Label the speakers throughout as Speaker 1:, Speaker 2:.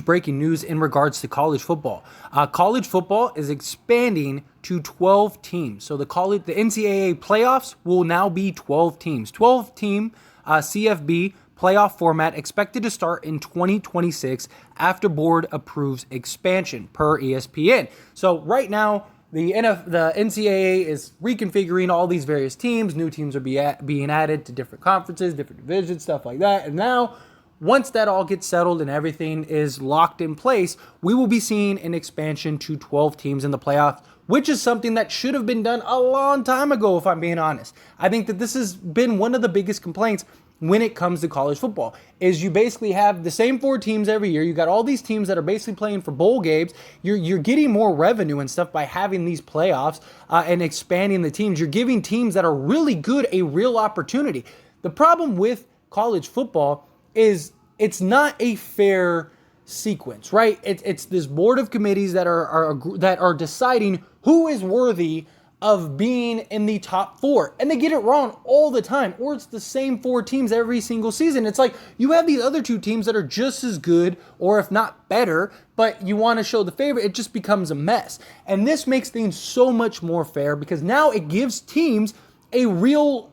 Speaker 1: breaking news in regards to college football. College football is expanding to 12 teams. So the NCAA playoffs will now be 12 teams. 12-team CFB playoff format expected to start in 2026 after board approves expansion per ESPN. So right now, the NCAA is reconfiguring all these various teams. New teams are being added to different conferences, different divisions, stuff like that. And now, once that all gets settled and everything is locked in place, we will be seeing an expansion to 12 teams in the playoffs, which is something that should have been done a long time ago, if I'm being honest. I think that this has been one of the biggest complaints when it comes to college football, is you basically have the same 4 teams every year. You got all these teams that are basically playing for bowl games. You're getting more revenue and stuff by having these playoffs and expanding the teams. You're giving teams that are really good a real opportunity. The problem with college football is it's not a fair sequence, right? It's this board of committees that are deciding who is worthy of being in the top 4. And they get it wrong all the time. Or it's the same 4 teams every single season. It's like you have these other 2 teams that are just as good, or if not better, but you want to show the favorite. It just becomes a mess. And this makes things so much more fair because now it gives teams a real,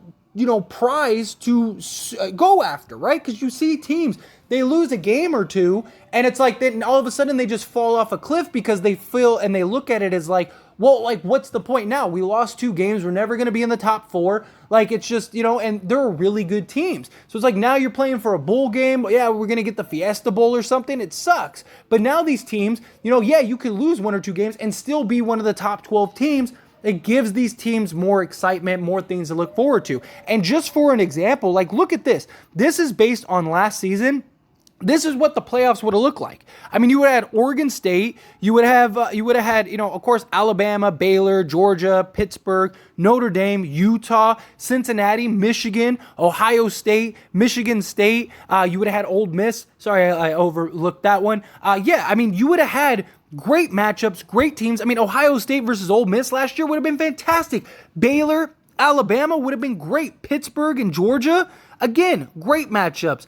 Speaker 1: prize to go after, right? Because you see teams, they lose a game or 2, and it's like then all of a sudden they just fall off a cliff because they feel and they look at it as like, well, like, what's the point now? We lost 2 games. We're never going to be in the top 4. Like, it's just, and they're really good teams. So it's like now you're playing for a bowl game. Yeah, we're going to get the Fiesta Bowl or something. It sucks. But now these teams, you could lose 1 or 2 games and still be one of the top 12 teams. It gives these teams more excitement, more things to look forward to. And just for an example, like, look at this. This is based on last season. This is what the playoffs would have looked like. I mean, you would have had Oregon State. You would have had, of course, Alabama, Baylor, Georgia, Pittsburgh, Notre Dame, Utah, Cincinnati, Michigan, Ohio State, Michigan State. You would have had Ole Miss. Sorry, I overlooked that one. You would have had great matchups, great teams. I mean, Ohio State versus Ole Miss last year would have been fantastic. Baylor, Alabama would have been great. Pittsburgh and Georgia, again, great matchups.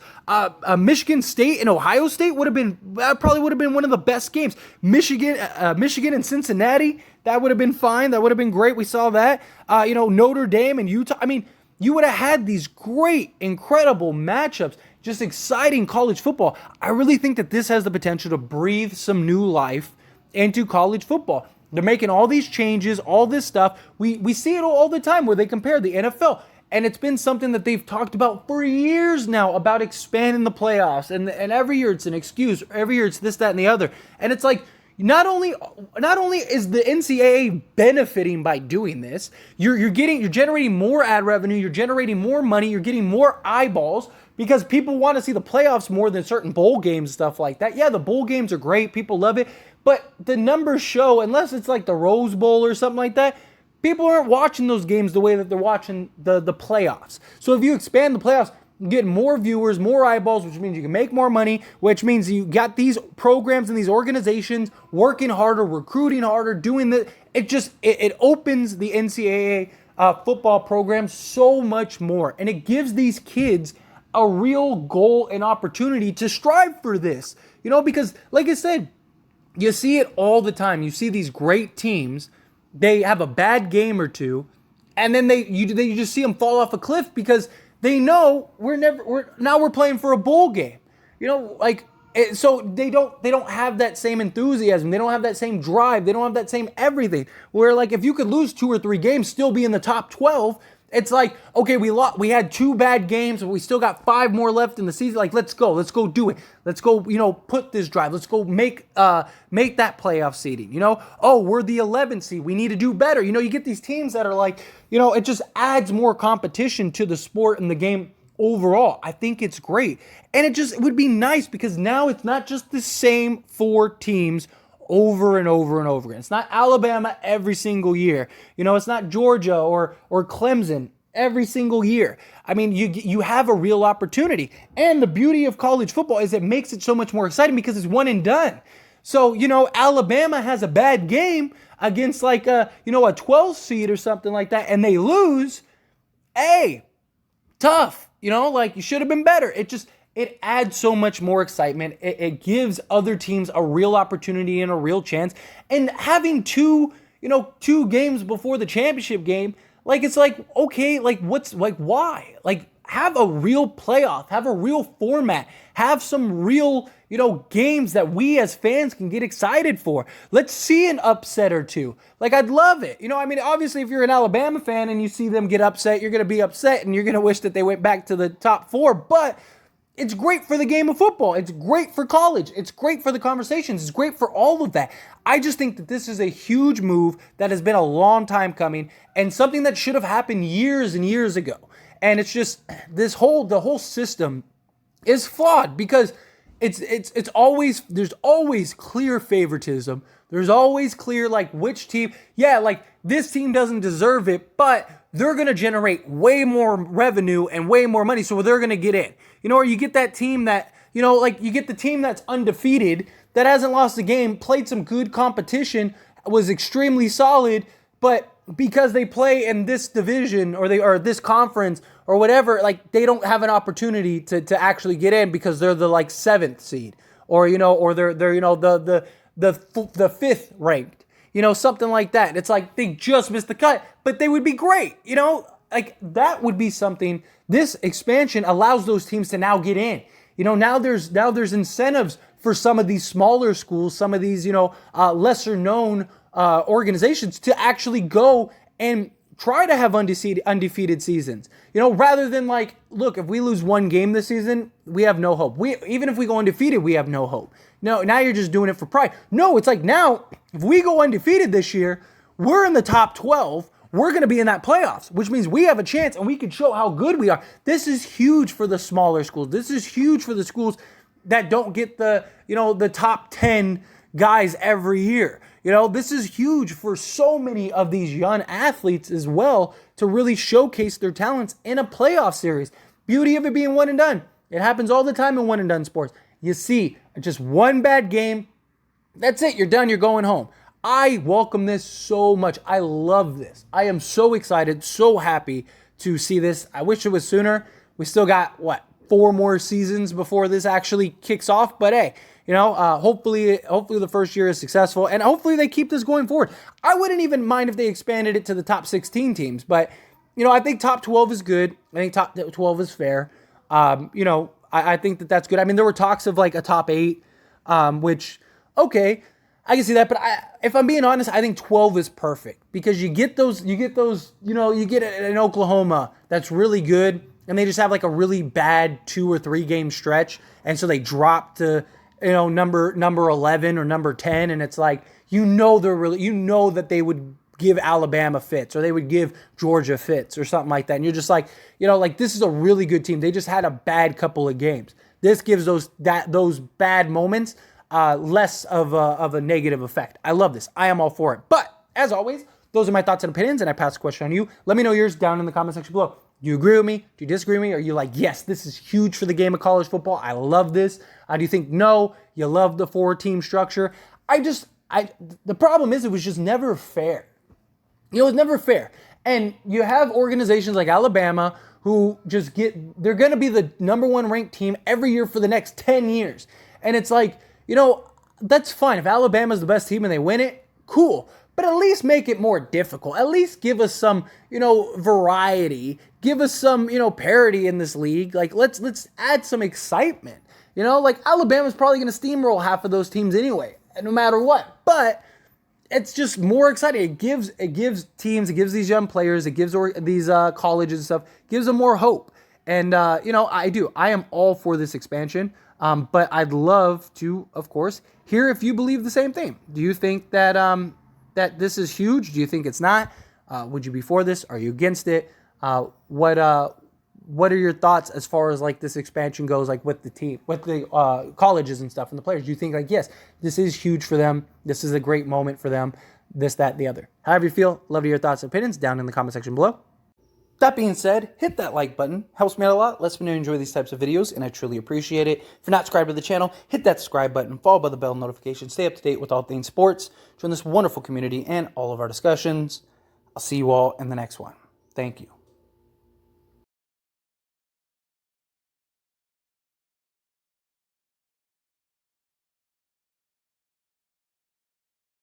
Speaker 1: Michigan State and Ohio State would have been one of the best games. Michigan and Cincinnati, that would have been fine. That would have been great. We saw that. Notre Dame and Utah. I mean, you would have had these great, incredible matchups. Just exciting college football. I really think that this has the potential to breathe some new life into college football. They're making all these changes, all this stuff. We see it all the time where they compare the NFL. And it's been something that they've talked about for years now about expanding the playoffs. And every year it's an excuse. Every year it's this, that, and the other. And it's like, not only is the NCAA benefiting by doing this, you're generating more ad revenue, you're generating more money, you're getting more eyeballs because people want to see the playoffs more than certain bowl games and stuff like that. Yeah, the bowl games are great. People love it. But the numbers show, unless it's like the Rose Bowl or something like that, people aren't watching those games the way that they're watching the playoffs. So if you expand the playoffs, you get more viewers, more eyeballs, which means you can make more money, which means you got these programs and these organizations working harder, recruiting harder, doing the. It opens the NCAA football program so much more, and it gives these kids a real goal and opportunity to strive for this. Because like I said, you see it all the time. You see these great teams. They have a bad game or 2, and then you just see them fall off a cliff because they know we're playing for a bowl game. So they don't have that same enthusiasm. They don't have that same drive. They don't have that same everything. Where like if you could lose 2 or 3 games, still be in the top 12. It's like, okay, we had 2 bad games, but we still got 5 more left in the season. Like, let's go do it. Let's go, put this drive. Let's go make that playoff seeding. Oh, we're the 11th seed. We need to do better. You get these teams that are like, it just adds more competition to the sport and the game overall. I think it's great. And it would be nice because now it's not just the same 4 teams over and over and over again. It's not Alabama every single year. It's not Georgia or Clemson every single year. I mean, you have a real opportunity. And the beauty of college football is it makes it so much more exciting because it's one and done. So, Alabama has a bad game against like a 12 seed or something like that, and they lose. Hey, tough. You should have been better. it adds so much more excitement. It gives other teams a real opportunity and a real chance. And having two games before the championship game, like, it's like, okay, like, what's, like, why? Like, have a real playoff, have a real format, have some real, games that we as fans can get excited for. Let's see an upset or two. Like, I'd love it. I mean, obviously, if you're an Alabama fan and you see them get upset, you're going to be upset and you're going to wish that they went back to the top four. But it's great for the game of football. It's great for college. It's great for the conversations. It's great for all of that. I just think that this is a huge move that has been a long time coming and something that should have happened years and years ago. And it's just the whole system is flawed because it's always, there's always clear favoritism. There's always clear, like, which team, like, this team doesn't deserve it, but they're going to generate way more revenue and way more money, so they're going to get in. Or you get that team that, like, you get the team that's undefeated, that hasn't lost a game, played some good competition, was extremely solid, but because they play in this division or this conference or whatever, like, they don't have an opportunity to actually get in because they're the, like, 7th seed or they're the 5th ranked, something like that. It's like they just missed the cut, but they would be great, like, that would be something. This expansion allows those teams to now get in. Now there's incentives for some of these smaller schools, some of these, lesser known organizations to actually go and try to have undefeated seasons. Rather than, like, look, if we lose one game this season, we have no hope. Even if we go undefeated, we have no hope. No, now you're just doing it for pride. No, it's like, now, if we go undefeated this year, we're in the top 12. We're going to be in that playoffs, which means we have a chance and we can show how good we are. This is huge for the smaller schools. This is huge for the schools that don't get the top 10 guys every year. This is huge for so many of these young athletes as well to really showcase their talents in a playoff series. Beauty of it being one and done. It happens all the time in one and done sports. You see just one bad game. That's it. You're done. You're going home. I welcome this so much. I love this. I am so excited, so happy to see this. I wish it was sooner. We still got, 4 more seasons before this actually kicks off. But hey, hopefully the first year is successful, and hopefully they keep this going forward. I wouldn't even mind if they expanded it to the top 16 teams, but I think top 12 is good. I think top 12 is fair. I think that's good. I mean, there were talks of, like, a top 8, which, okay, I can see that, but if I'm being honest, I think 12 is perfect because you get an Oklahoma that's really good, and they just have, like, a really bad 2 or 3 game stretch, and so they drop to number 11 or number 10, and it's like they're really that they would give Alabama fits or they would give Georgia fits or something like that, and you're just like like, this is a really good team. They just had a bad couple of games. This gives those bad moments less of a negative effect. I love this. I am all for it. But as always, those are my thoughts and opinions, and I pass the question on to you. Let me know yours down in the comment section below. Do you agree with me? Do you disagree with me? Are you like, yes, this is huge for the game of college football. I love this. Do you think, no, you love the 4-team structure? The problem is it was just never fair. It was never fair. And you have organizations like Alabama who just they're going to be the number 1 ranked team every year for the next 10 years. And it's like, that's fine. If Alabama's the best team and they win it, cool. But at least make it more difficult. At least give us some, variety. Give us some, parity in this league. Like, let's add some excitement. Like, Alabama's probably going to steamroll half of those teams anyway, no matter what. But it's just more exciting. It gives teams, it gives these young players, it gives these colleges and stuff, gives them more hope. And, I am all for this expansion. But I'd love to, of course, hear if you believe the same thing. Do you think that that this is huge? Do you think it's not? Would you be for this? Are you against it? What are your thoughts as far as, like, this expansion goes, like, with the team, with the colleges and stuff and the players? Do you think, like, yes, this is huge for them. This is a great moment for them. This, that, the other. However you feel, love to hear your thoughts and opinions down in the comment section below. That being said, hit that like button. Helps me out a lot. Lets me know you enjoy these types of videos, and I truly appreciate it. If you're not subscribed to the channel, hit that subscribe button, followed by the bell notification. Stay up to date with all things sports. Join this wonderful community and all of our discussions. I'll see you all in the next one. Thank you.